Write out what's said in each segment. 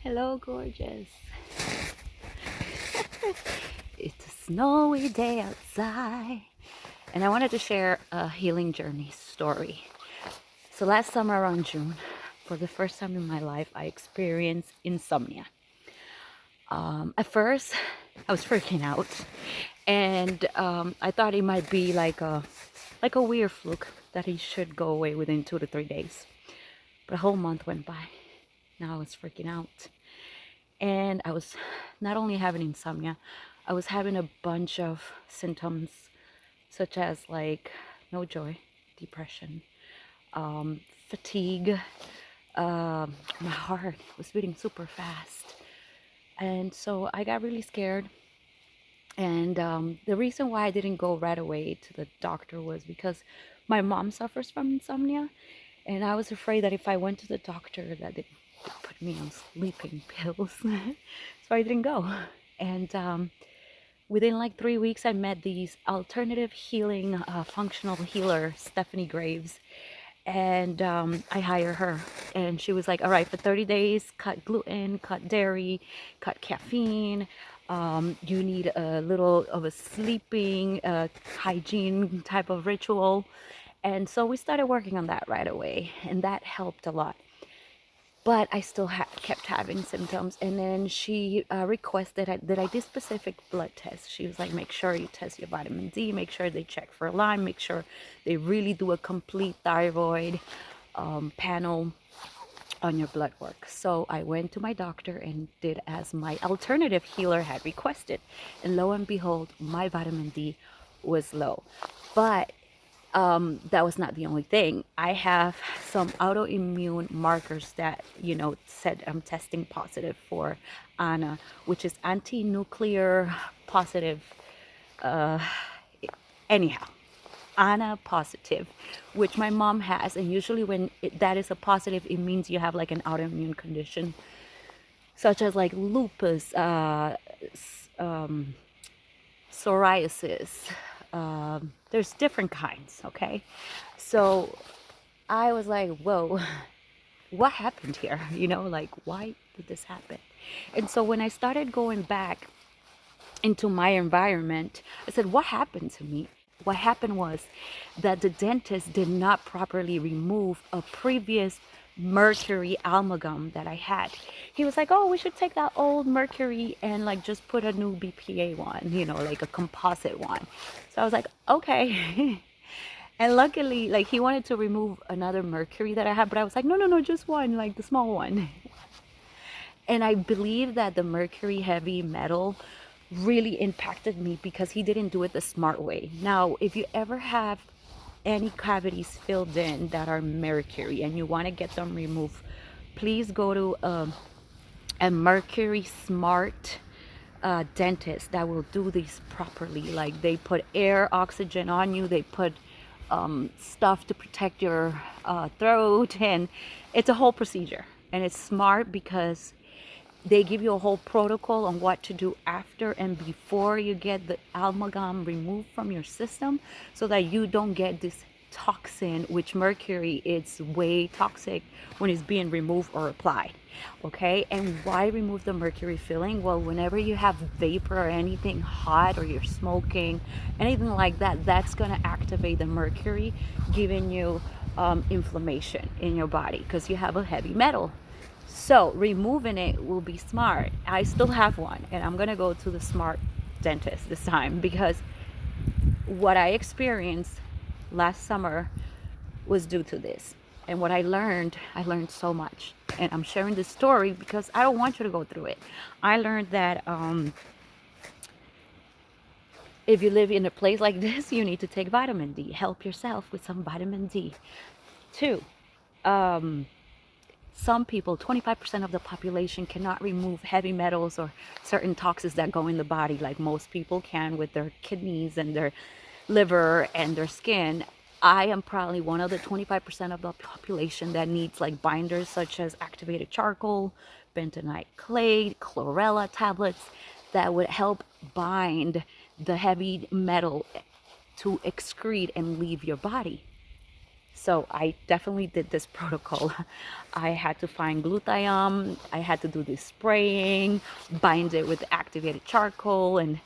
Hello, gorgeous. It's a snowy day outside, and I wanted to share a healing journey story. So, last summer around June, for the first time in my life, I experienced insomnia. At first, I was freaking out, and I thought it might be like a weird fluke that it should go away within 2 to 3 days. But a whole month went by. Now I was freaking out. And I was not only having insomnia, I was having a bunch of symptoms such as like no joy, depression, fatigue. My heart was beating super fast. And so I got really scared. And the reason why I didn't go right away to the doctor was because my mom suffers from insomnia. And I was afraid that if I went to the doctor, that they would put me on sleeping pills. So I didn't go. And within like 3 weeks, I met these alternative healing, functional healer, Stephanie Graves. And I hired her. And she was like, all right, for 30 days, cut gluten, cut dairy, cut caffeine. You need a little of a sleeping hygiene type of ritual. And so we started working on that right away, and that helped a lot. But I still kept having symptoms. And then she requested that I did specific blood tests. She was like, make sure you test your vitamin D, make sure they check for Lyme, make sure they really do a complete thyroid panel on your blood work. So I went to my doctor and did as my alternative healer had requested. And lo and behold, my vitamin D was low. But that was not the only thing. I have some autoimmune markers that, said I'm testing positive for ANA, which is anti-nuclear positive. Anyhow, ANA positive, which my mom has. And usually when that is a positive, it means you have like an autoimmune condition, such as like lupus, psoriasis. There's different kinds, okay? So I was like, whoa, what happened here? Like, why did this happen? And so when I started going back into my environment, I said, what happened to me? What happened was that the dentist did not properly remove a previous mercury amalgam that I had. He was like, oh, we should take that old mercury and like just put a new BPA one, like a composite one. So I was like, okay. And luckily, like, he wanted to remove another mercury that I had, but I was like, no, just one, like the small one. And I believe that the mercury heavy metal really impacted me because he didn't do it the smart way. Now, if you ever have any cavities filled in that are mercury and you want to get them removed, please go to a mercury smart dentist that will do these properly. Like, they put air, oxygen on you, they put stuff to protect your throat, and it's a whole procedure. And it's smart because they give you a whole protocol on what to do after and before you get the amalgam removed from your system, so that you don't get this toxin, which mercury, it's way toxic when it's being removed or applied. Okay, and why remove the mercury filling? Well, whenever you have vapor or anything hot, or you're smoking, anything like that, that's going to activate the mercury, giving you inflammation in your body because you have a heavy metal. So removing it will be smart. I still have one, and I'm gonna go to the smart dentist this time, because what I experienced last summer was due to this. And what I learned so much. And I'm sharing this story because I don't want you to go through it. I learned that if you live in a place like this, you need to take vitamin D. Help yourself with some vitamin D. Two, some people, 25% of the population, cannot remove heavy metals or certain toxins that go in the body like most people can with their kidneys and their liver and their skin. I am probably one of the 25% of the population that needs like binders such as activated charcoal, bentonite clay, chlorella tablets that would help bind the heavy metal to excrete and leave your body. So I definitely did this protocol. I had to find glutathione. I had to do this spraying, bind it with activated charcoal, and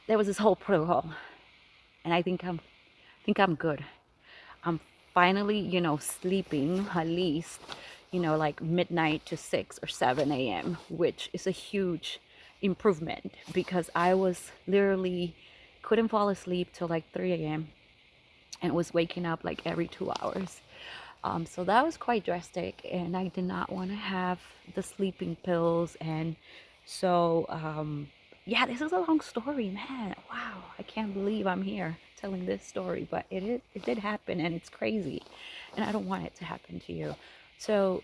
there was this whole protocol. And I think I'm good. I'm finally, sleeping at least, like midnight to 6 or 7 a.m., which is a huge improvement because I was literally couldn't fall asleep till like 3 a.m. and was waking up like every 2 hours. So that was quite drastic, and I did not want to have the sleeping pills. And so, yeah, this is a long story, man. Wow, I can't believe I'm here telling this story, but it did happen, and it's crazy, and I don't want it to happen to you. So,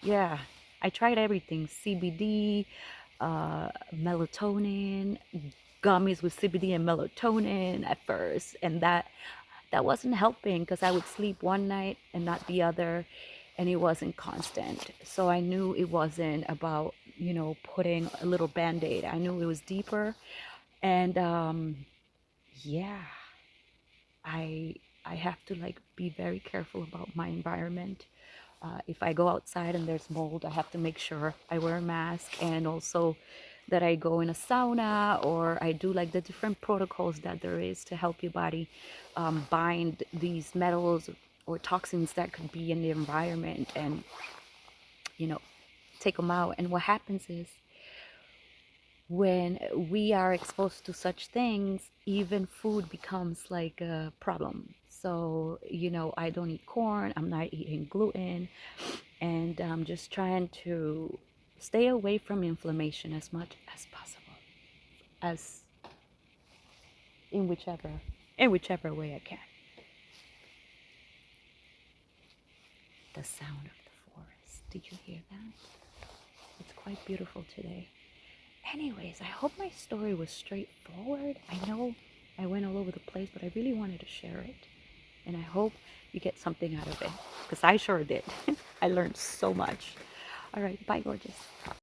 yeah, I tried everything: CBD, melatonin, gummies with CBD and melatonin at first, and that wasn't helping because I would sleep one night and not the other, and it wasn't constant. So I knew it wasn't about, putting a little band-aid. I knew it was deeper. And yeah, I I have to like be very careful about my environment. If I go outside and there's mold, I have to make sure I wear a mask, and also that I go in a sauna, or I do like the different protocols that there is to help your body bind these metals or toxins that could be in the environment, and you know take them out. And what happens is when we are exposed to such things, even food becomes like a problem. So, I don't eat corn, I'm not eating gluten, and I'm just trying to stay away from inflammation as much as possible, as in whichever way I can. The sound of the forest. Did you hear that? It's quite beautiful today. Anyways, I hope my story was straightforward. I know I went all over the place, but I really wanted to share it. And I hope you get something out of it, because I sure did. I learned so much. All right, bye, gorgeous.